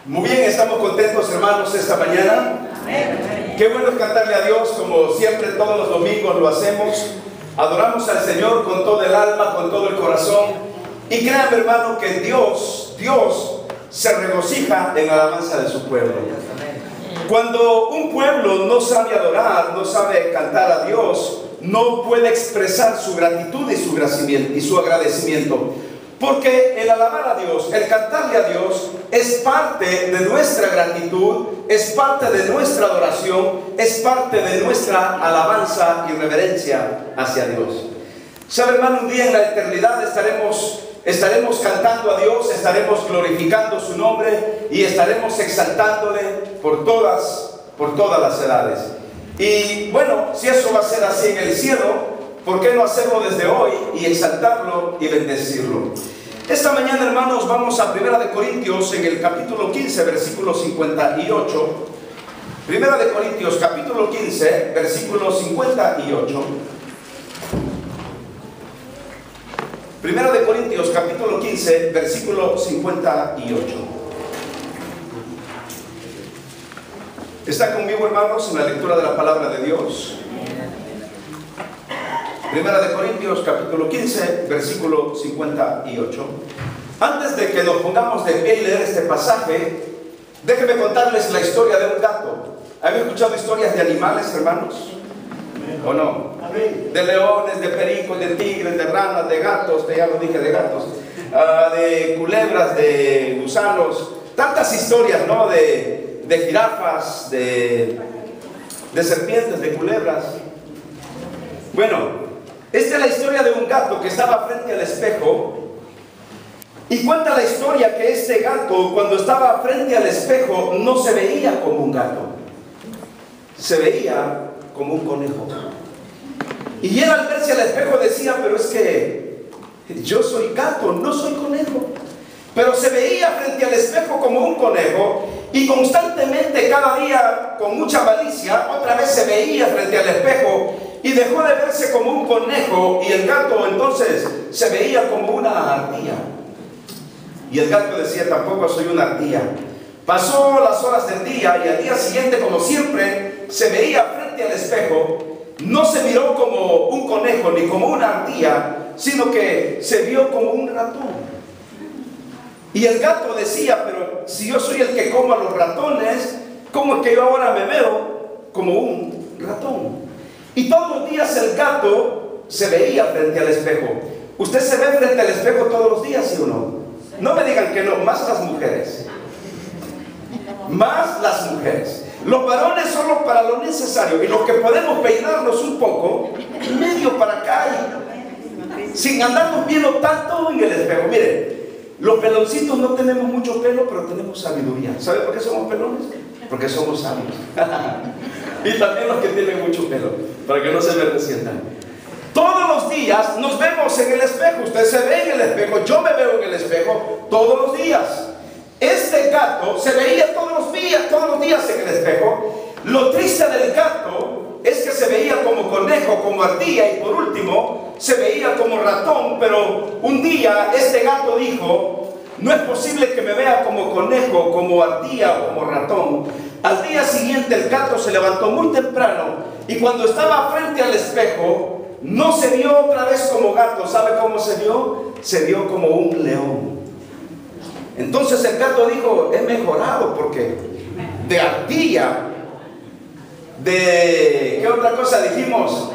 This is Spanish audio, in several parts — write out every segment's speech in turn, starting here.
Muy bien, estamos contentos, hermanos, esta mañana. Amén. Qué bueno es cantarle a Dios, como siempre todos los domingos lo hacemos. Adoramos al Señor con todo el alma, con todo el corazón. Y créanme, hermano, que Dios se regocija en la alabanza de su pueblo. Cuando un pueblo no sabe adorar, no sabe cantar a Dios, no puede expresar su gratitud y su agradecimiento. Porque el alabar a Dios, el cantarle a Dios, es parte de nuestra gratitud, es parte de nuestra adoración, es parte de nuestra alabanza y reverencia hacia Dios. ¿Sabe, hermano? Un día en la eternidad estaremos cantando a Dios, estaremos glorificando su nombre y estaremos exaltándole por todas las edades. Y bueno, si eso va a ser así en el cielo, ¿por qué no hacerlo desde hoy y exaltarlo y bendecirlo? Esta mañana, hermanos, vamos a 1 Corintios en el capítulo 15, versículo 58. 1 Corintios, capítulo 15, versículo 58. 1 Corintios, capítulo 15, versículo 58. ¿Está conmigo, hermanos, en la lectura de la palabra de Dios? 1 Corintios capítulo 15, versículo 58. Antes de que nos pongamos de pie y leer este pasaje, déjenme contarles la historia de un gato. ¿Han escuchado historias de animales, hermanos? ¿O no? De leones, de pericos, de tigres, de ranas, de gatos, ya lo dije, de gatos, de culebras, de gusanos, tantas historias, ¿no? De jirafas, de serpientes, de culebras. Bueno, esta es la historia de un gato que estaba frente al espejo y cuenta la historia que este gato, cuando estaba frente al espejo, no se veía como un gato, se veía como un conejo. Y él, al verse al espejo, decía: pero es que yo soy gato, no soy conejo. Pero se veía frente al espejo como un conejo y constantemente, cada día, con mucha malicia, otra vez se veía frente al espejo y dejó de verse como un conejo, y el gato entonces se veía como una ardilla. Y el gato decía: tampoco soy una ardilla. Pasó las horas del día y al día siguiente, como siempre, se veía frente al espejo. No se miró como un conejo ni como una ardilla, sino que se vio como un ratón. Y el gato decía: pero si yo soy el que como a los ratones, ¿cómo es que yo ahora me veo como un ratón? Y todos los días el gato se veía frente al espejo. ¿Usted se ve frente al espejo todos los días, sí o no? No me digan que no, más las mujeres. Más las mujeres. Los varones solo para lo necesario, y los que podemos peinarnos un poco, medio para acá, sin andarnos viendo tanto en el espejo. Miren, los peloncitos no tenemos mucho pelo, pero tenemos sabiduría. ¿Sabe por qué somos pelones? Porque somos sabios. Y también los que tienen mucho pelo, para que no se me resientan. Todos los días nos vemos en el espejo. Usted se ve en el espejo, yo me veo en el espejo todos los días. Este gato se veía todos los días en el espejo. Lo triste del gato es que se veía como conejo, como ardilla, y por último se veía como ratón. Pero un día este gato dijo: no es posible que me vea como conejo, como ardilla o como ratón. Al día siguiente el gato se levantó muy temprano y cuando estaba frente al espejo no se vio otra vez como gato. ¿Sabe cómo se vio? Se vio como un león. Entonces el gato dijo: he mejorado, porque de ardilla, de... ¿qué otra cosa dijimos?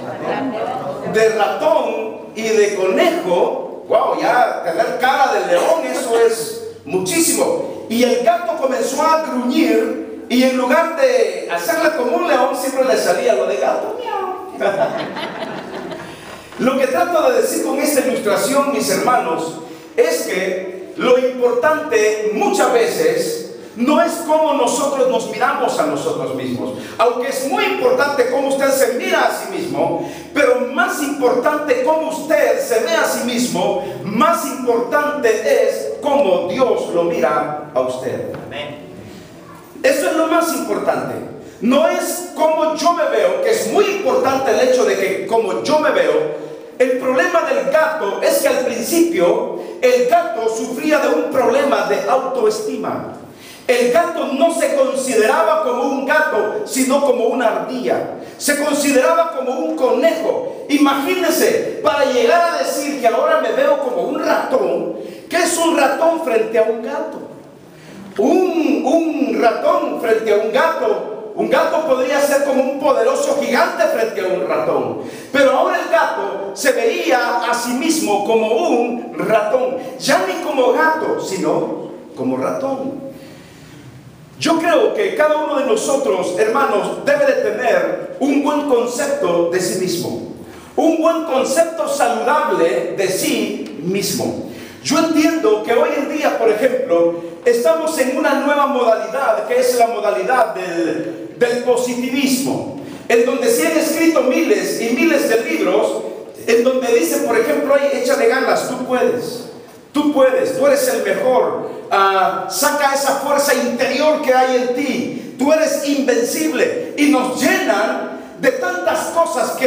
De ratón y de conejo. Wow, ya tener cara de león, eso es muchísimo. Y el gato comenzó a gruñir, y en lugar de hacerle como un león, siempre le salía lo de gato. Lo que trato de decir con esta ilustración, mis hermanos, es que lo importante muchas veces no es cómo nosotros nos miramos a nosotros mismos, aunque es muy importante cómo usted se mira a sí mismo, pero más importante cómo usted se ve a sí mismo, más importante es cómo Dios lo mira a usted. Amén. Eso es lo más importante. No es cómo yo me veo, que es muy importante el hecho de que cómo yo me veo. El problema del gato es que al principio el gato sufría de un problema de autoestima. el gato no se consideraba como un gato, sino como una ardilla. Se consideraba como un conejo. Imagínense, para llegar a decir que ahora me veo como un ratón. ¿Qué es un ratón frente a un gato? Un ratón frente a un gato. Un gato podría ser como un poderoso gigante frente a un ratón. Pero ahora el gato se veía a sí mismo como un ratón. Ya ni como gato, sino como ratón. Yo creo que cada uno de nosotros, hermanos, debe de tener un buen concepto de sí mismo. Un buen concepto saludable de sí mismo. Yo entiendo que hoy en día, por ejemplo, estamos en una nueva modalidad, que es la modalidad del positivismo, en donde se han escrito miles y miles de libros, en donde dicen, por ejemplo, échale ganas, tú puedes. Tú puedes, tú eres el mejor, saca esa fuerza interior que hay en ti, tú eres invencible, y nos llenan de tantas cosas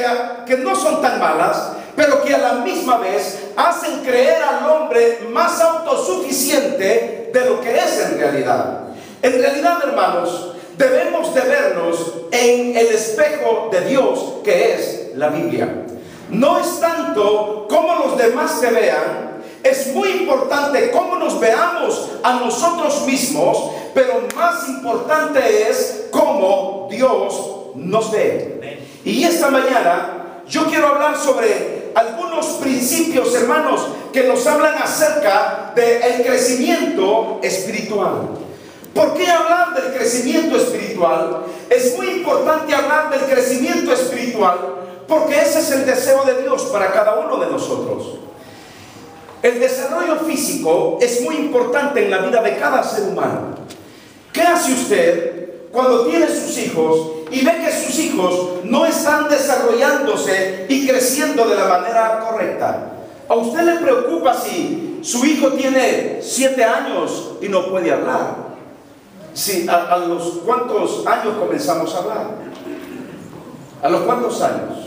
que no son tan malas, pero que a la misma vez hacen creer al hombre más autosuficiente de lo que es en realidad. En realidad, hermanos, debemos de vernos en el espejo de Dios, que es la Biblia. No es tanto cómo los demás te vean. Es muy importante cómo nos veamos a nosotros mismos, pero más importante es cómo Dios nos ve. Y esta mañana yo quiero hablar sobre algunos principios, hermanos, que nos hablan acerca del crecimiento espiritual. ¿Por qué hablar del crecimiento espiritual? Es muy importante hablar del crecimiento espiritual porque ese es el deseo de Dios para cada uno de nosotros. El desarrollo físico es muy importante en la vida de cada ser humano. ¿Qué hace usted cuando tiene sus hijos y ve que sus hijos no están desarrollándose y creciendo de la manera correcta? ¿A usted le preocupa si su hijo tiene 7 años y no puede hablar? Sí, ¿a los cuántos años comenzamos a hablar? ¿A los cuántos años?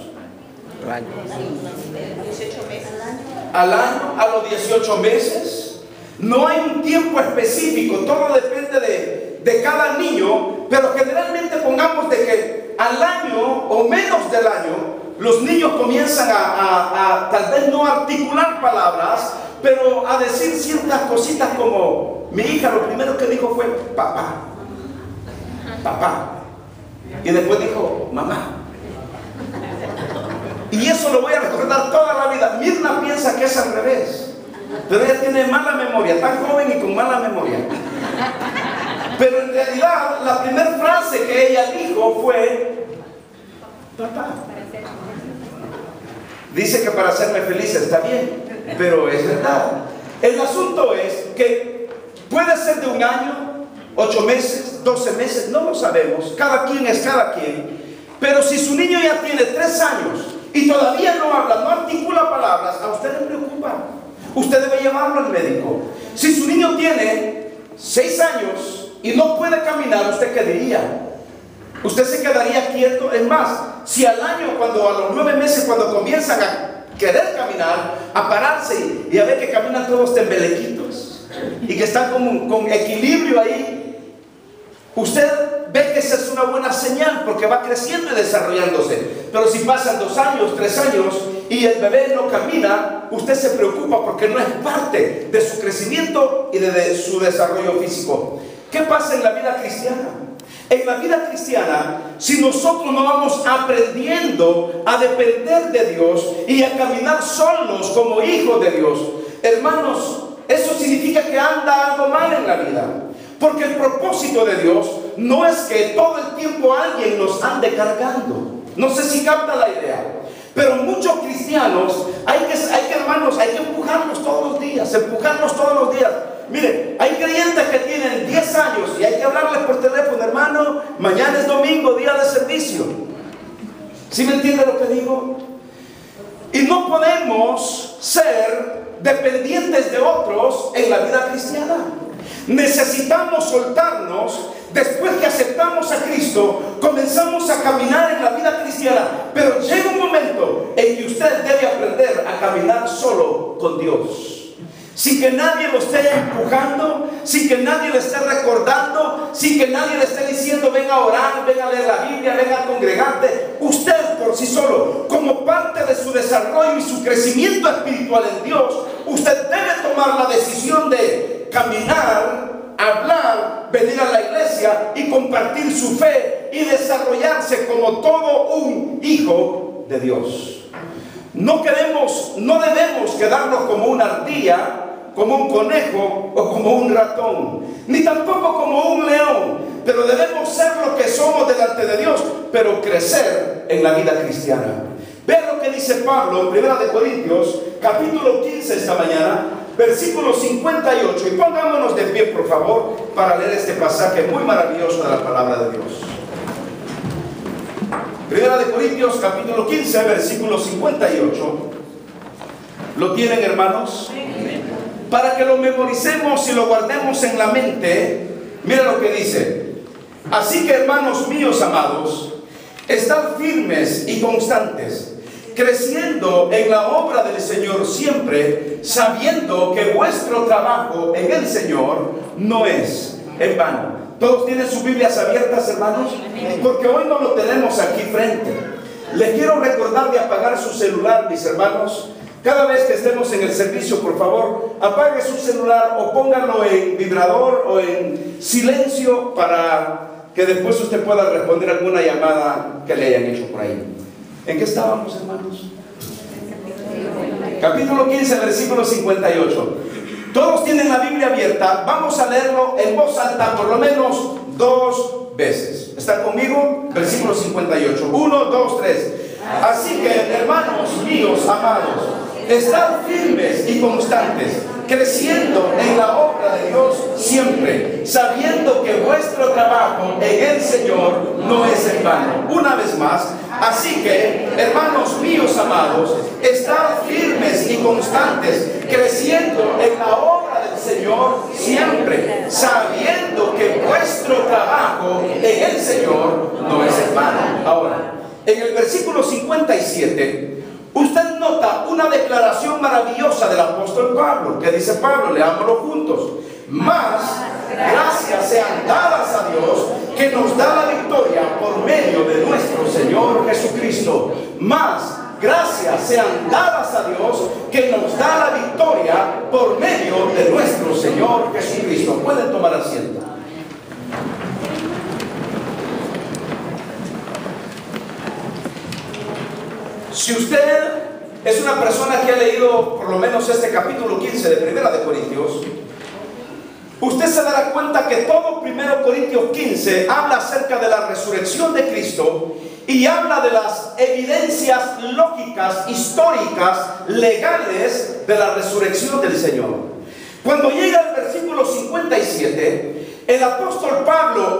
18 meses. Al año, a los 18 meses. No hay un tiempo específico, todo depende de cada niño, pero generalmente pongamos de que al año o menos del año, los niños comienzan a tal vez no articular palabras, pero a decir ciertas cositas como, mi hija lo primero que dijo fue, papá, papá, y después dijo, mamá. Y eso lo voy a recordar toda la vida. Mirna piensa que es al revés, pero ella tiene mala memoria, tan joven y con mala memoria. Pero en realidad la primera frase que ella dijo fue papá. Dice que para hacerme feliz está bien, pero es verdad. El asunto es que puede ser de 1 año, 8 meses, 12 meses, no lo sabemos, cada quien es cada quien. Pero si su niño ya tiene 3 años y todavía no habla, no articula palabras, a usted le preocupa. Usted debe llevarlo al médico. Si su niño tiene 6 años y no puede caminar, ¿usted qué diría? Usted se quedaría quieto. Es más, si al año, a los 9 meses, cuando comienzan a querer caminar, a pararse y a ver que caminan todos tembelequitos y que están con equilibrio ahí, usted ve que esa es una buena señal porque va creciendo y desarrollándose. Pero si pasan 2 años, 3 años y el bebé no camina, usted se preocupa porque no es parte de su crecimiento y de su desarrollo físico. ¿Qué pasa en la vida cristiana? En la vida cristiana, si nosotros no vamos aprendiendo a depender de Dios y a caminar solos como hijos de Dios, hermanos, eso significa que anda algo mal en la vida. Porque el propósito de Dios no es que todo el tiempo alguien nos ande cargando. No sé si capta la idea. Pero muchos cristianos, hermanos, hay que empujarlos todos los días, Mire, hay creyentes que tienen 10 años y hay que hablarles por teléfono, hermano, mañana es domingo, día de servicio. ¿Sí me entiende lo que digo? Y no podemos ser dependientes de otros en la vida cristiana. Necesitamos soltarnos. Después que aceptamos a Cristo, comenzamos a caminar en la vida cristiana. Pero llega un momento en que usted debe aprender a caminar solo con Dios, sin que nadie lo esté empujando, sin que nadie le esté recordando, sin que nadie le esté diciendo ven a orar, ven a leer la Biblia, ven a congregarte. Usted por sí solo, como parte de su desarrollo y su crecimiento espiritual en Dios, usted debe tomar la decisión de caminar, hablar, venir a la iglesia y compartir su fe y desarrollarse como todo un hijo de Dios. No debemos quedarnos como una ardilla, como un conejo o como un ratón, ni tampoco como un león, pero debemos ser lo que somos delante de Dios, pero crecer en la vida cristiana. Vean lo que dice Pablo en 1 Corintios, capítulo 15 esta mañana, versículo 58, y pongámonos de pie por favor para leer este pasaje muy maravilloso de la palabra de Dios. 1 Corintios capítulo 15 versículo 58. ¿Lo tienen, hermanos? Para que lo memoricemos y lo guardemos en la mente. Mira lo que dice: así que, hermanos míos amados, estad firmes y constantes, creciendo en la obra del Señor siempre, sabiendo que vuestro trabajo en el Señor no es en vano. ¿Todos tienen sus Biblias abiertas, hermanos? Porque hoy no lo tenemos aquí frente. Les quiero recordar de apagar su celular, mis hermanos. Cada vez que estemos en el servicio, por favor, apague su celular o pónganlo en vibrador o en silencio para que después usted pueda responder alguna llamada que le hayan hecho por ahí. ¿En qué estábamos, hermanos? Capítulo 15, versículo 58. Todos tienen la Biblia abierta. Vamos a leerlo en voz alta por lo menos 2 veces. ¿Están conmigo? Versículo 58. 1, 2, 3. Así que, hermanos míos amados, estad firmes y constantes, creciendo en la obra de Dios siempre, sabiendo que vuestro trabajo en el Señor no es en vano. Una vez más, así que, hermanos míos amados, estad firmes y constantes, creciendo en la obra del Señor siempre, sabiendo que vuestro trabajo en el Señor no es en vano. Ahora, en el versículo 57, usted nota una declaración maravillosa del apóstol Pablo. ¿Qué dice Pablo? Leámoslo juntos. Mas gracias sean dadas a Dios, que nos da la victoria por medio de nuestro Señor Jesucristo. Mas gracias sean dadas a Dios, que nos da la victoria por medio de nuestro Señor Jesucristo. Pueden tomar asiento. Si usted es una persona que ha leído por lo menos este capítulo 15 de 1 Corintios, usted se dará cuenta que todo 1 Corintios 15 habla acerca de la resurrección de Cristo y habla de las evidencias lógicas, históricas, legales de la resurrección del Señor. Cuando llega el versículo 57, el apóstol Pablo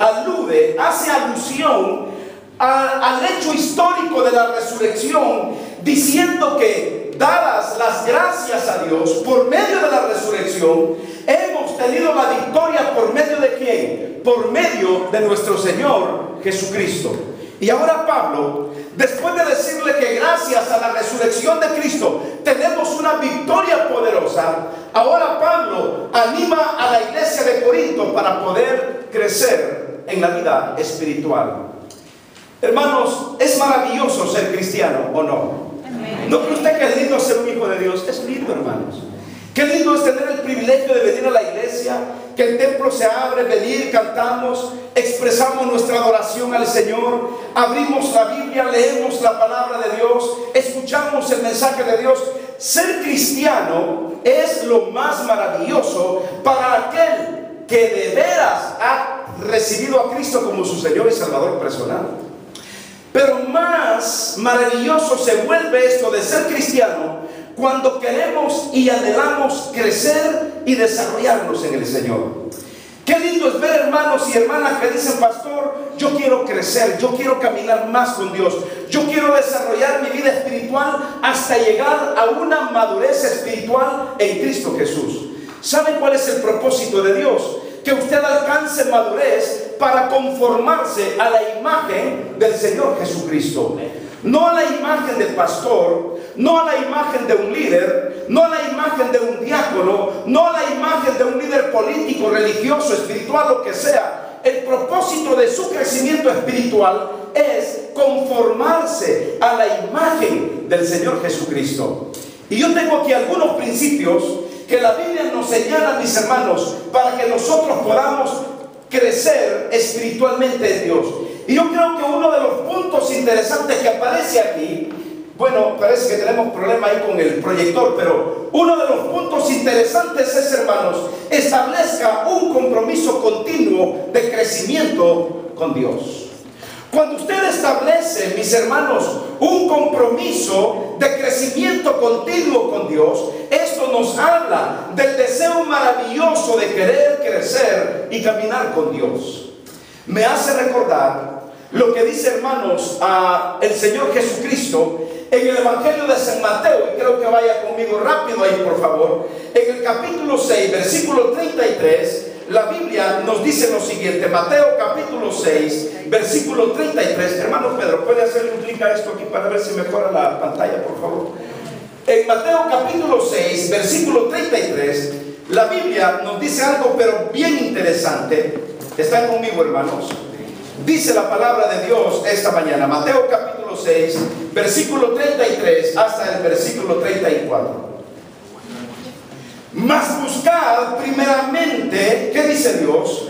hace alusión al hecho histórico de la resurrección, diciendo que, dadas las gracias a Dios por medio de la resurrección, hemos tenido la victoria. ¿Por medio de quién? Por medio de nuestro Señor Jesucristo. Y ahora Pablo, después de decirle que gracias a la resurrección de Cristo tenemos una victoria poderosa, ahora Pablo anima a la iglesia de Corinto para poder crecer en la vida espiritual. Hermanos, ¿es maravilloso ser cristiano o no? ¿No cree usted que es lindo ser un hijo de Dios? Es lindo, hermanos. Qué lindo es tener el privilegio de venir a la iglesia, que el templo se abre, venir, cantamos, expresamos nuestra adoración al Señor, abrimos la Biblia, leemos la palabra de Dios, escuchamos el mensaje de Dios. Ser cristiano es lo más maravilloso para aquel que de veras ha recibido a Cristo como su Señor y Salvador personal. Pero más maravilloso se vuelve esto de ser cristiano cuando queremos y anhelamos crecer y desarrollarnos en el Señor. Qué lindo es ver hermanos y hermanas que dicen: pastor, yo quiero crecer, yo quiero caminar más con Dios, yo quiero desarrollar mi vida espiritual hasta llegar a una madurez espiritual en Cristo Jesús. ¿Sabe cuál es el propósito de Dios? Que usted alcance madurez para conformarse a la imagen del Señor Jesucristo. No a la imagen del pastor, no a la imagen de un líder, no a la imagen de un diácono, no a la imagen de un líder político, religioso, espiritual, lo que sea. El de su crecimiento espiritual es conformarse a la imagen del Señor Jesucristo. Y yo tengo aquí algunos principios que la Biblia nos señala, mis hermanos, para que nosotros podamos crecer espiritualmente en Dios. Y yo creo que uno de los puntos interesantes que aparece aquí, bueno, parece que tenemos problema ahí con el proyector, pero uno de los puntos interesantes es, hermanos, establezca un compromiso continuo de crecimiento con Dios. Cuando usted establece, mis hermanos, un compromiso de crecimiento continuo con Dios, esto nos habla del deseo maravilloso de querer crecer y caminar con Dios. Me hace recordar lo que dice, hermanos, el Señor Jesucristo en el Evangelio de San Mateo, y creo que vaya conmigo rápido ahí, por favor. En el capítulo 6, versículo 33, la Biblia nos dice lo siguiente. Mateo capítulo 6, versículo 33. Hermano Pedro, ¿puede hacerle un clic a esto aquí para ver si mejora la pantalla, por favor? En Mateo capítulo 6, versículo 33, la Biblia nos dice algo pero bien interesante. ¿Están conmigo, hermanos? Dice la palabra de Dios esta mañana, Mateo capítulo 6, versículo 33 hasta el versículo 34. Mas buscad primeramente, ¿qué dice Dios?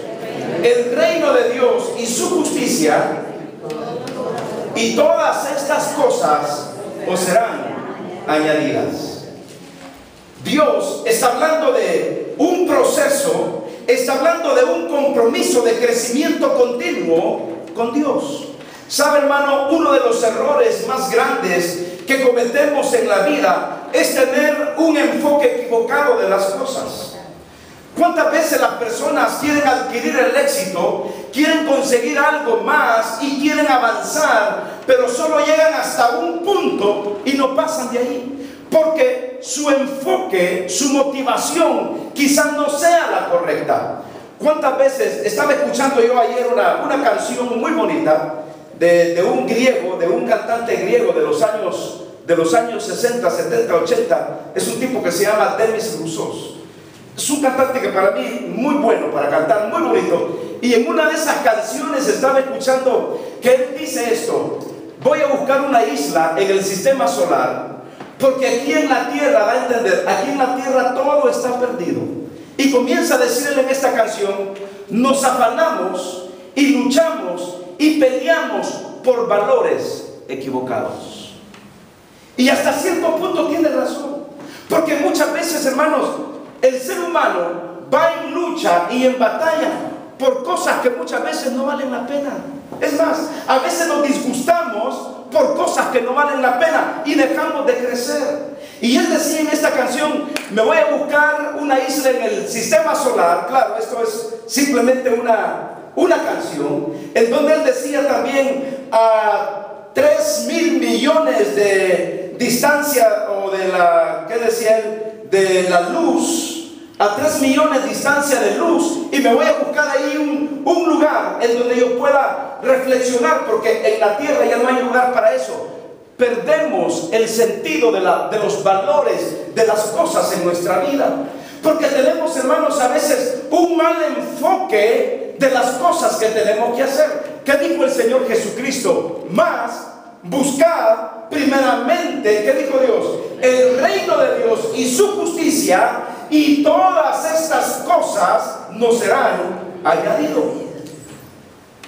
El reino de Dios y su justicia, y todas estas cosas os serán añadidas. Dios está hablando de un proceso, está hablando de un compromiso de crecimiento continuo con Dios. ¿Sabe, hermano? Uno de los errores más grandes que cometemos en la vida es tener un enfoque equivocado de las cosas. ¿Cuántas veces las personas quieren adquirir el éxito, quieren conseguir algo más y quieren avanzar, pero solo llegan hasta un punto y no pasan de ahí? Porque su enfoque, su motivación quizás no sea la correcta. ¿Cuántas veces estaba escuchando yo ayer una canción muy bonita de un griego, de un cantante griego de los años 60, 70, 80? Es un tipo que se llama Demis Roussos. Es un cantante que para mí muy bueno para cantar, muy bonito. Y en una de esas canciones estaba escuchando que él dice esto: voy a buscar una isla en el sistema solar, porque aquí en la tierra, da a entender, aquí en la tierra todo está perdido. Y comienza a decirle en esta canción: nos afanamos y luchamos y peleamos por valores equivocados. Y hasta cierto punto tiene razón, porque muchas veces, hermanos, el ser humano va en lucha y en batalla por cosas que muchas veces no valen la pena. Es más, a veces nos disgustamos por cosas que no valen la pena y dejamos de crecer. Y él decía en esta canción: me voy a buscar una isla en el sistema solar. Claro, esto es simplemente una canción en donde él decía también a 3.000 millones de distancia, o de la, ¿qué decía él? De la luz, a 3 millones de distancia de luz, y me voy a buscar ahí un lugar en donde yo pueda reflexionar, porque en la tierra ya no hay lugar para eso. Perdemos el sentido de los valores de las cosas en nuestra vida, porque tenemos, hermanos, a veces un mal enfoque de las cosas que tenemos que hacer. ¿Qué dijo el Señor Jesucristo? Más buscad primeramente, ¿qué dijo Dios? El reino de Dios y su justicia, y todas estas cosas nos serán añadidas.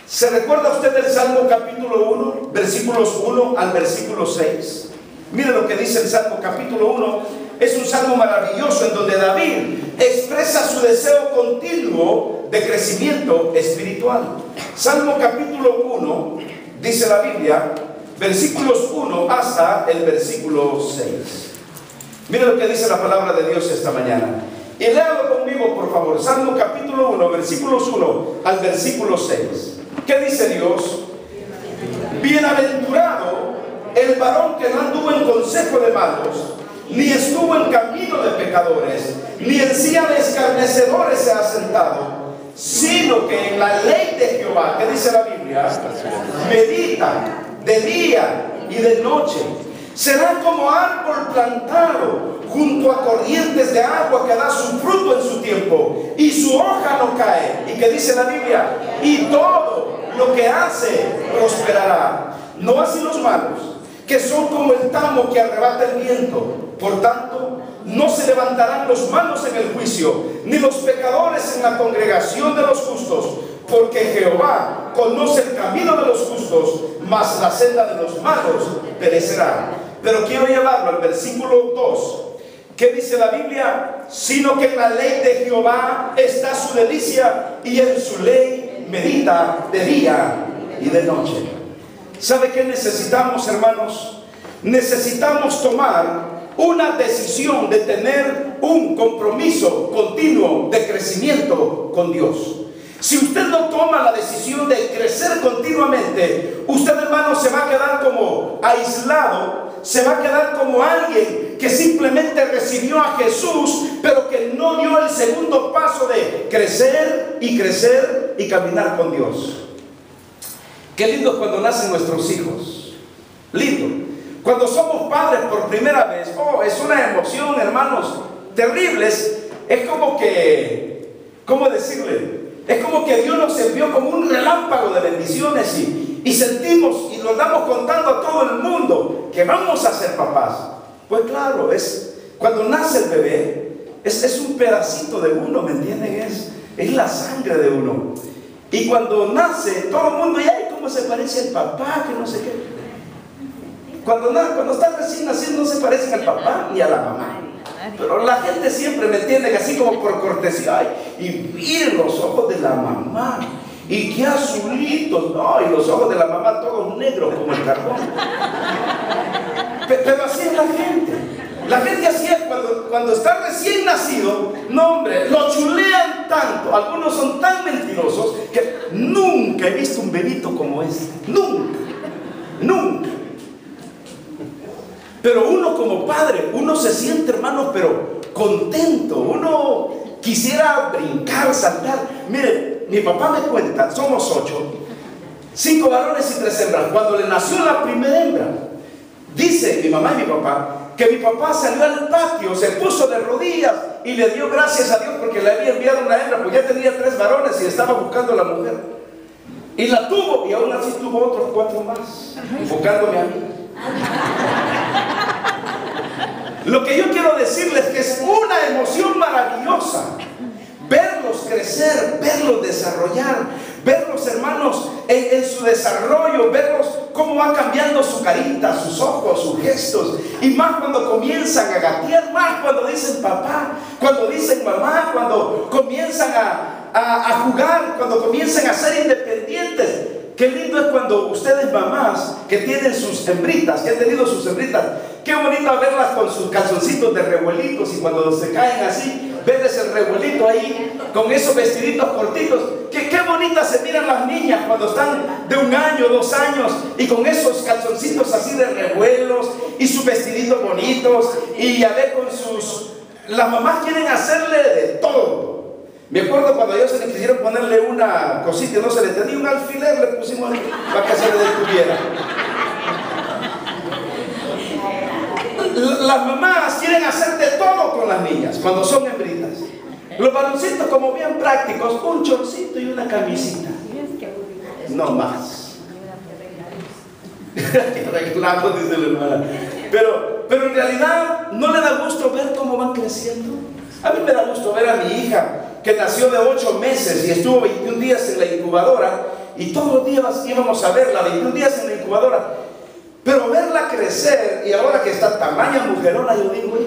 ¿Se recuerda usted del Salmo capítulo 1, versículos 1 al versículo 6? Mire lo que dice el Salmo capítulo 1. Es un salmo maravilloso en donde David expresa su deseo continuo de crecimiento espiritual. Salmo capítulo 1, dice la Biblia, versículos 1 hasta el versículo 6. Mire lo que dice la palabra de Dios esta mañana. Y léalo conmigo, por favor. Salmo capítulo 1, versículos 1 al versículo 6. ¿Qué dice Dios? Bienaventurado el varón que no anduvo en consejo de malos, ni estuvo en camino de pecadores, ni en silla de escarnecedores se ha sentado, sino que en la ley de Jehová, ¿qué dice la Biblia? Medita de día y de noche. Será como árbol plantado junto a corrientes de agua que da su fruto en su tiempo y su hoja no cae. ¿Y qué dice la Biblia? Y todo lo que hace prosperará. No así los malos, que son como el tamo que arrebata el viento. Por tanto, no se levantarán los malos en el juicio, ni los pecadores en la congregación de los justos, porque Jehová conoce el camino de los justos, mas la senda de los malos perecerá. Pero quiero llevarlo al versículo 2. ¿Qué dice la Biblia? Sino que en la ley de Jehová está su delicia, y en su ley medita de día y de noche. ¿Sabe qué necesitamos, hermanos? Necesitamos tomar una decisión de tener un compromiso continuo de crecimiento con Dios. Si usted no toma la decisión de crecer continuamente, usted, hermano, se va a quedar como aislado, se va a quedar como alguien que simplemente recibió a Jesús, pero que no dio el segundo paso de crecer y caminar con Dios. Qué lindo cuando nacen nuestros hijos. Lindo. Cuando somos padres por primera vez, es una emoción, hermanos, terribles. Es como que, ¿cómo decirle? Es como que Dios nos envió como un relámpago de bendiciones y sentimos y nos damos contando a todo el mundo que vamos a ser papás. Pues claro, cuando nace el bebé, es un pedacito de uno, ¿me entienden? Es la sangre de uno. Y cuando nace, todo el mundo, ¡ay, cómo se parece al papá! Que no sé qué. Cuando está recién naciendo no se parecen al papá ni a la mamá. Pero la gente siempre, ¿me entiende? Así como por cortesía, y miren los ojos de la mamá, y qué azulitos, no, y los ojos de la mamá todos negros como el carbón. Pero así es la gente. La gente así es cuando está recién nacido. No, hombre, lo chulean tanto. Algunos son tan mentirosos que nunca he visto un bebito como este. Nunca. Pero uno como padre, uno se siente, hermano, pero contento. Uno quisiera brincar, saltar. Mire, mi papá me cuenta, somos 8, 5 varones y 3 hembras. Cuando le nació la primera hembra, dice mi mamá y mi papá que mi papá salió al patio, se puso de rodillas y le dio gracias a Dios porque le había enviado una hembra, porque ya tenía 3 varones y estaba buscando a la mujer. Y la tuvo, y aún así tuvo otros 4 más, enfocándome a mí. Lo que yo quiero decirles es que es una emoción maravillosa verlos crecer, verlos desarrollar, verlos, hermanos, en su desarrollo, verlos cómo va cambiando su carita, sus ojos, sus gestos, y más cuando comienzan a gatear, más cuando dicen papá, cuando dicen mamá, cuando comienzan a jugar, cuando comienzan a ser independientes. Qué lindo es cuando ustedes, mamás, que tienen sus hembritas, que han tenido sus hembritas, qué bonito verlas con sus calzoncitos de revuelitos, y cuando se caen así, verles el revuelito ahí, con esos vestiditos cortitos. Qué bonitas se miran las niñas cuando están de 1 año, 2 años, y con esos calzoncitos así de revuelos, y sus vestiditos bonitos, y a ver con sus... Las mamás quieren hacerle de todo. Me acuerdo cuando a ellos se le quisieron ponerle una cosita y no se le tenía un alfiler, le pusimos para que se le detuviera. Las mamás quieren hacer de todo con las niñas cuando son hembritas. Los varoncitos, como bien prácticos, un chorcito y una camisita. No más. Reclamo, dice la hermana. Pero en realidad no le da gusto ver cómo van creciendo. A mí me da gusto ver a mi hija, que nació de 8 meses y estuvo 21 días en la incubadora, y todos los días íbamos a verla, 21 días en la incubadora. Pero verla crecer, y ahora que está tamaña mujerona, yo digo,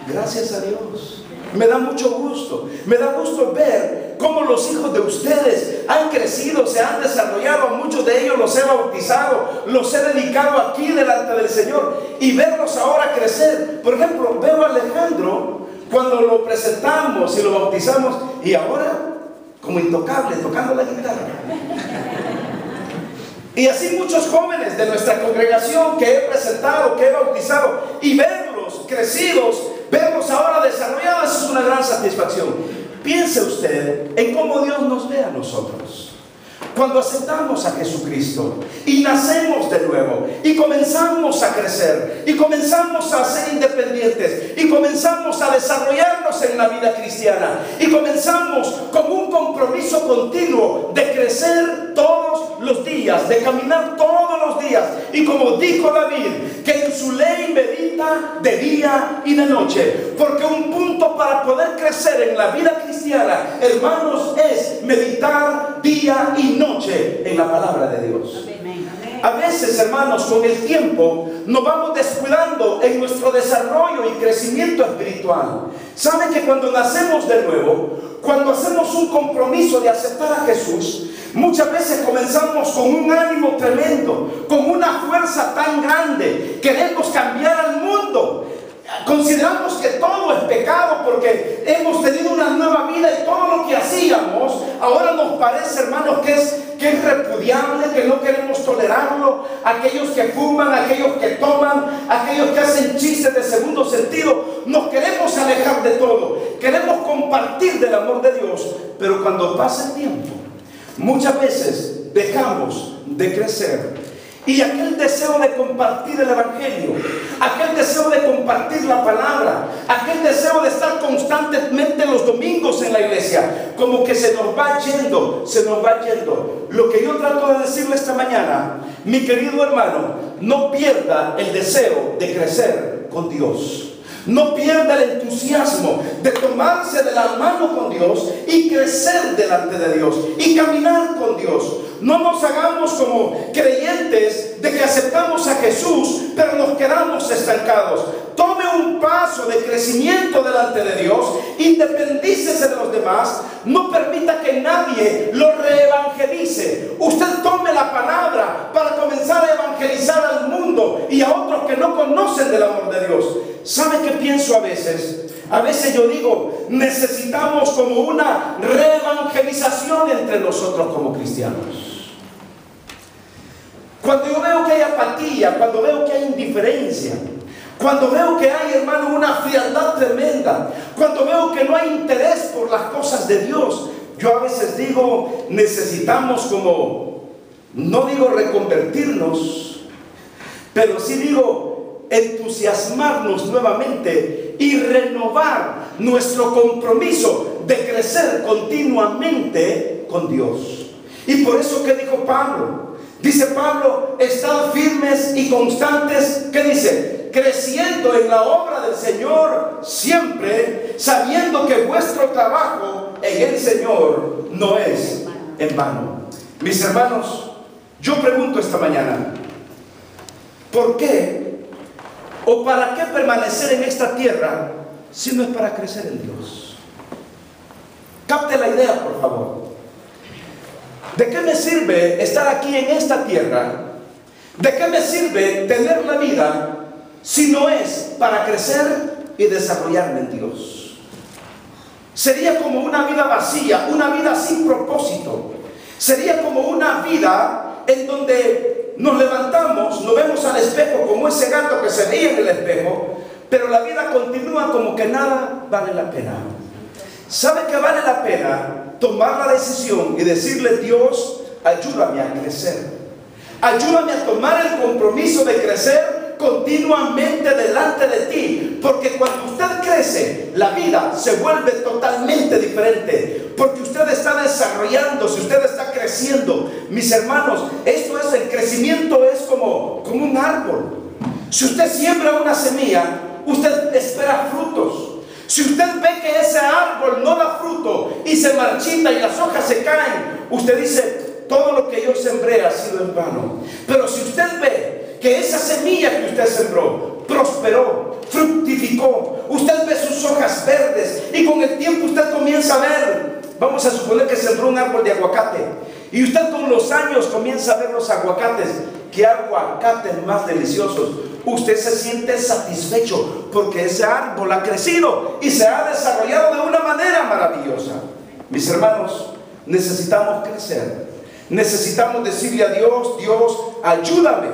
gracias a Dios. Me da mucho gusto. Me da gusto ver cómo los hijos de ustedes han crecido, se han desarrollado. A muchos de ellos los he bautizado, los he dedicado aquí delante del Señor, y verlos ahora crecer. Por ejemplo, veo a Alejandro cuando lo presentamos y lo bautizamos, y ahora como intocable, tocando la guitarra. Y así muchos jóvenes de nuestra congregación que he presentado, que he bautizado, y verlos crecidos, verlos ahora desarrollados, es una gran satisfacción. Piense usted en cómo Dios nos ve a nosotros. Cuando aceptamos a Jesucristo y nacemos de nuevo y comenzamos a crecer y comenzamos a ser independientes y comenzamos a desarrollarnos en la vida cristiana y comenzamos con un compromiso continuo de crecer todos los días, de caminar todos los días, y como dijo David, que en su ley medita de día y de noche, porque un punto para poder crecer en la vida cristiana, hermanos, es meditar día y noche en la palabra de Dios. A veces, hermanos, con el tiempo nos vamos descuidando en nuestro desarrollo y crecimiento espiritual. ¿Saben que cuando nacemos de nuevo, cuando hacemos un compromiso de aceptar a Jesús, muchas veces comenzamos con un ánimo tremendo, con una fuerza tan grande, queremos cambiar al mundo? Consideramos que todo es pecado porque hemos tenido una nueva vida y todo lo que hacíamos ahora nos parece, hermanos, que es repudiable, que no queremos tolerarlo. Aquellos que fuman, aquellos que toman, aquellos que hacen chistes de segundo sentido, nos queremos alejar de todo, queremos compartir del amor de Dios, pero cuando pasa el tiempo, muchas veces dejamos de crecer. Y aquel deseo de compartir el Evangelio, aquel deseo de compartir la palabra, aquel deseo de estar constantemente los domingos en la iglesia, como que se nos va yendo, se nos va yendo. Lo que yo trato de decirle esta mañana, mi querido hermano, no pierda el deseo de crecer con Dios. No pierda el entusiasmo de tomarse de la mano con Dios y crecer delante de Dios y caminar con Dios. No nos hagamos como creyentes de que aceptamos a Jesús, pero nos quedamos estancados. Tome un paso de crecimiento delante de Dios, independícese de los demás, no permita que nadie lo reevangelice. Usted tome la palabra para comenzar a evangelizar al mundo y a otros que no conocen del amor de Dios. ¿Sabe qué pienso a veces? A veces yo digo, necesitamos como una reevangelización entre nosotros como cristianos. Cuando yo veo que hay apatía, cuando veo que hay indiferencia, cuando veo que hay, hermano, una frialdad tremenda, cuando veo que no hay interés por las cosas de Dios, yo a veces digo, necesitamos como, no digo reconvertirnos, pero sí digo entusiasmarnos nuevamente y renovar nuestro compromiso de crecer continuamente con Dios. Y por eso, ¿qué dijo Pablo? Dice Pablo, estad firmes y constantes, ¿qué dice? Creciendo en la obra del Señor siempre, sabiendo que vuestro trabajo en el Señor no es en vano. Mis hermanos, yo pregunto esta mañana, ¿por qué o para qué permanecer en esta tierra si no es para crecer en Dios? Capte la idea, por favor. ¿De qué me sirve estar aquí en esta tierra? ¿De qué me sirve tener la vida si no es para crecer y desarrollarme en Dios? Sería como una vida vacía, una vida sin propósito. Sería como una vida en donde nos levantamos, nos vemos al espejo como ese gato que se veía en el espejo, pero la vida continúa como que nada vale la pena. ¿Sabe que vale la pena? Tomar la decisión y decirle, Dios, ayúdame a crecer. Ayúdame a tomar el compromiso de crecer continuamente delante de ti. Porque cuando usted crece, la vida se vuelve totalmente diferente. Porque usted está desarrollándose, usted está creciendo. Mis hermanos, esto es, el crecimiento es como un árbol. Si usted siembra una semilla, usted espera frutos. Si usted ve que ese árbol no da fruto y se marchita y las hojas se caen, usted dice, todo lo que yo sembré ha sido en vano. Pero si usted ve que esa semilla que usted sembró prosperó, fructificó, usted ve sus hojas verdes y con el tiempo usted comienza a ver, vamos a suponer que sembró un árbol de aguacate y usted con los años comienza a ver los aguacates. ¡Qué aguacates más deliciosos! Usted se siente satisfecho porque ese árbol ha crecido y se ha desarrollado de una manera maravillosa. Mis hermanos, necesitamos crecer. Necesitamos decirle a Dios, Dios, ayúdame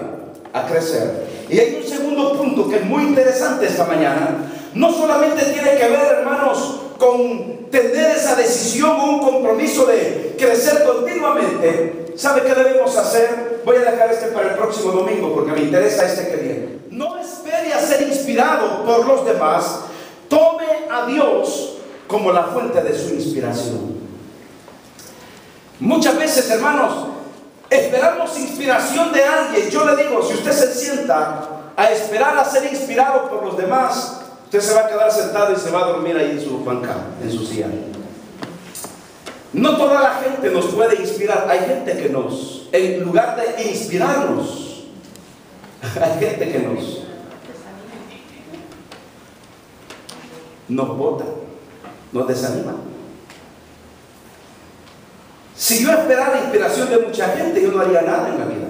a crecer. Y hay un segundo punto que es muy interesante esta mañana. No solamente tiene que ver, hermanos, con tener esa decisión o un compromiso de crecer continuamente, ¿sabe qué debemos hacer? Voy a dejar este para el próximo domingo porque me interesa este que viene. No espere a ser inspirado por los demás. Tome a Dios como la fuente de su inspiración. Muchas veces, hermanos, esperamos inspiración de alguien. Yo le digo, si usted se sienta a esperar a ser inspirado por los demás, usted se va a quedar sentado y se va a dormir ahí en su banca, en su silla. No toda la gente nos puede inspirar. Hay gente que nos, en lugar de inspirarnos, hay gente que nos bota, nos desanima. Si yo esperara inspiración de mucha gente, yo no haría nada en la vida.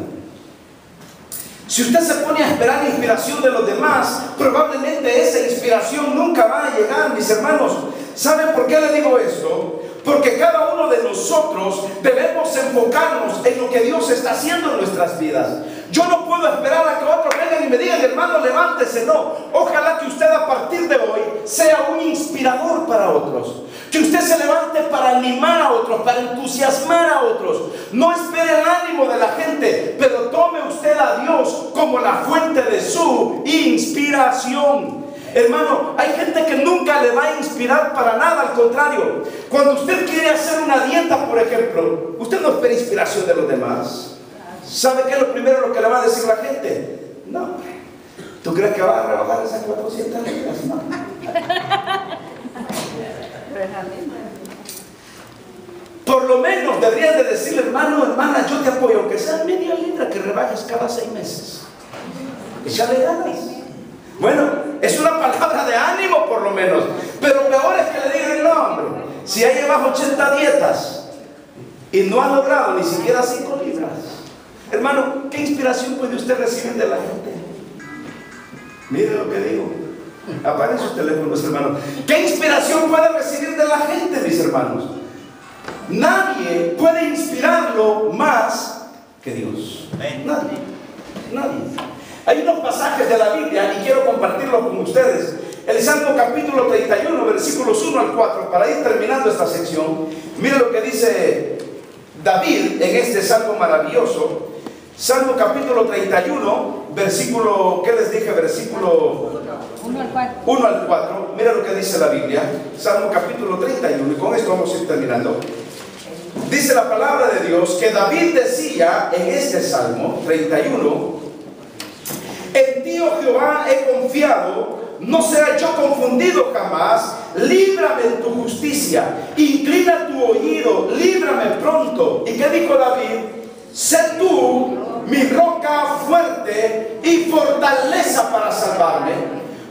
Si usted se pone a esperar inspiración de los demás, probablemente esa inspiración nunca va a llegar, mis hermanos. ¿Saben por qué le digo esto? Porque cada uno de nosotros debemos enfocarnos en lo que Dios está haciendo en nuestras vidas. Yo no puedo esperar a que otros vengan y me digan, hermano, levántese. No, ojalá que usted a partir de hoy sea un inspirador para otros. Que usted se levante para animar a otros, para entusiasmar a otros. No espere el ánimo de la gente, pero tome usted a Dios como la fuente de su inspiración. Hermano, hay gente que nunca le va a inspirar para nada, al contrario. Cuando usted quiere hacer una dieta, por ejemplo, usted no espera inspiración de los demás. ¿Sabe qué es lo primero lo que le va a decir la gente? No, ¿tú crees que va a rebajar esas 400 libras? No. Por lo menos deberías de decirle, hermano, hermana, yo te apoyo, aunque sea media libra que rebajes cada 6 meses. Échale ganas. Bueno, es una palabra de ánimo por lo menos. Pero peor es que le digan, no, hombre, si ya llevas 80 dietas y no has logrado ni siquiera 5 libras. Hermano, ¿qué inspiración puede usted recibir de la gente? Mire lo que digo. Apaguen sus teléfonos, hermanos. ¿Qué inspiración puede recibir de la gente, mis hermanos? Nadie puede inspirarlo más que Dios. Nadie. Hay unos pasajes de la Biblia y quiero compartirlos con ustedes. El Salmo capítulo 31, versículos 1 al 4, para ir terminando esta sección. Mire lo que dice David en este salmo maravilloso. Salmo capítulo 31, versículo, ¿qué les dije? Versículo 1 al 4. Mira lo que dice la Biblia. Salmo capítulo 31, y con esto vamos a ir terminando. Dice la palabra de Dios que David decía en este Salmo 31: en ti, oh Jehová, he confiado, no sea yo confundido jamás. Líbrame en tu justicia, inclina tu oído, líbrame pronto. ¿Y qué dijo David? Sé tú mi roca fuerte y fortaleza para salvarme,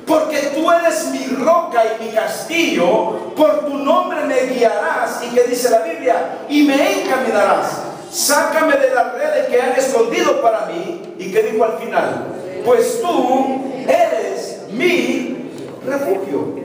porque tú eres mi roca y mi castillo. Por tu nombre me guiarás. ¿Y qué dice la Biblia? Y me encaminarás. Sácame de las redes que han escondido para mí. ¿Y qué dijo al final? Pues tú eres mi refugio.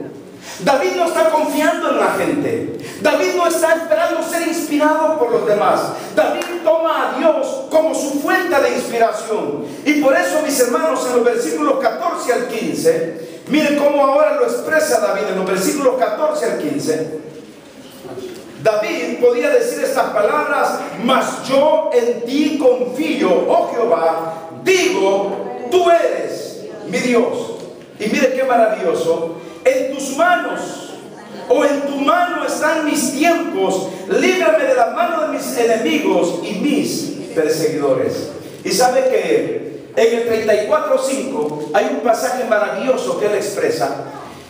David no está confiando en la gente. David no está esperando ser inspirado por los demás. David toma a Dios como su fuente de inspiración. Y por eso, mis hermanos, en los versículos 14 al 15, miren cómo ahora lo expresa David en los versículos 14 al 15. David podía decir estas palabras: mas yo en ti confío, oh Jehová, digo, tú eres mi Dios. Y mire qué maravilloso: en tus manos, o en tu mano están mis tiempos. Líbrame de la mano de mis enemigos y mis perseguidores. Y sabe que en el 34:5 hay un pasaje maravilloso que él expresa,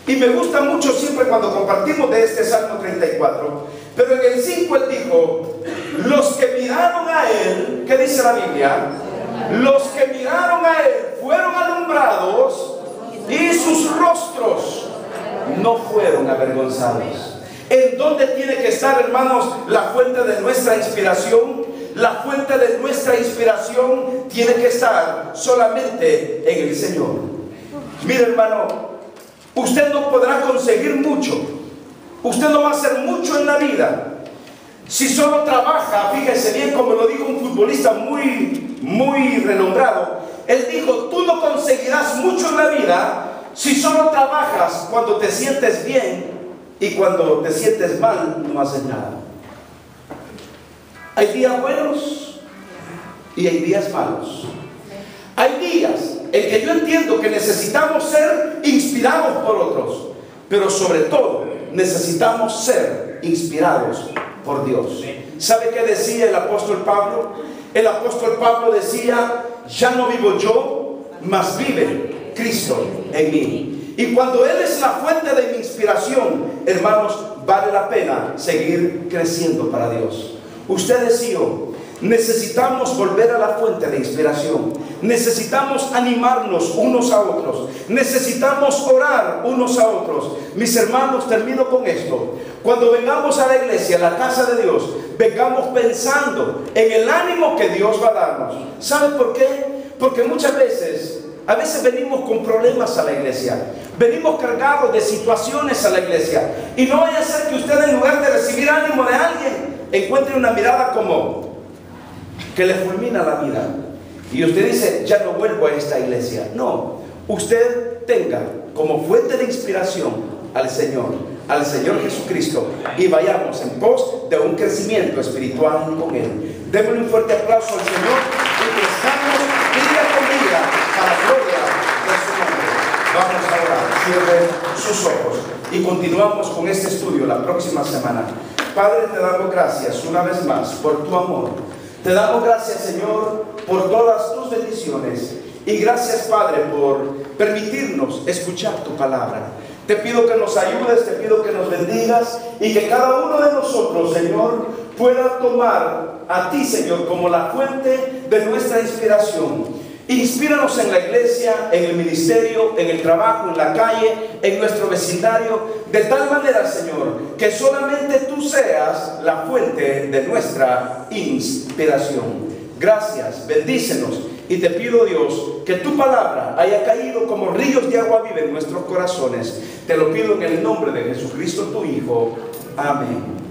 y me gusta mucho siempre cuando compartimos de este Salmo 34. Pero en el 5 él dijo: los que miraron a él, ¿qué dice la Biblia? Los que miraron a él fueron alumbrados y sus rostros no fueron avergonzados. ¿En dónde tiene que estar, hermanos, la fuente de nuestra inspiración? La fuente de nuestra inspiración tiene que estar solamente en el Señor. Mire, hermano, usted no podrá conseguir mucho, usted no va a hacer mucho en la vida si solo trabaja. Fíjese bien como lo dijo un futbolista muy renombrado. Él dijo: tú no conseguirás mucho en la vida si solo trabajas cuando te sientes bien y cuando te sientes mal no haces nada. Hay días buenos y hay días malos. Hay días en que yo entiendo que necesitamos ser inspirados por otros, pero sobre todo necesitamos ser inspirados por Dios. ¿Sabe qué decía el apóstol Pablo? El apóstol Pablo decía: ya no vivo yo, mas vive Cristo en mí. Y cuando Él es la fuente de mi inspiración, hermanos, vale la pena seguir creciendo para Dios. Ustedes y yo necesitamos volver a la fuente de inspiración. Necesitamos animarnos unos a otros. Necesitamos orar unos a otros. Mis hermanos, termino con esto. Cuando vengamos a la iglesia, a la casa de Dios, vengamos pensando en el ánimo que Dios va a darnos. ¿Saben por qué? Porque muchas veces, a veces venimos con problemas a la iglesia. Venimos cargados de situaciones a la iglesia. Y no vaya a ser que usted, en lugar de recibir ánimo de alguien, encuentre una mirada como que le fulmina la vida. Y usted dice: ya no vuelvo a esta iglesia. No, usted tenga como fuente de inspiración al Señor Jesucristo, y vayamos en pos de un crecimiento espiritual con Él. Démosle un fuerte aplauso al Señor y crezcamos día con día a la gloria de su nombre. Vamos a orar. Cierren sus ojos y continuamos con este estudio la próxima semana. Padre, te damos gracias una vez más por tu amor. Te damos gracias, Señor, por todas tus bendiciones. Y gracias, Padre, por permitirnos escuchar tu palabra. Te pido que nos ayudes, te pido que nos bendigas, y que cada uno de nosotros, Señor, pueda tomar a ti, Señor, como la fuente de nuestra inspiración. Inspíranos en la iglesia, en el ministerio, en el trabajo, en la calle, en nuestro vecindario, de tal manera, Señor, que solamente tú seas la fuente de nuestra inspiración. Gracias, bendícenos, y te pido, Dios, que tu palabra haya caído como ríos de agua viva en nuestros corazones. Te lo pido en el nombre de Jesucristo, tu Hijo. Amén.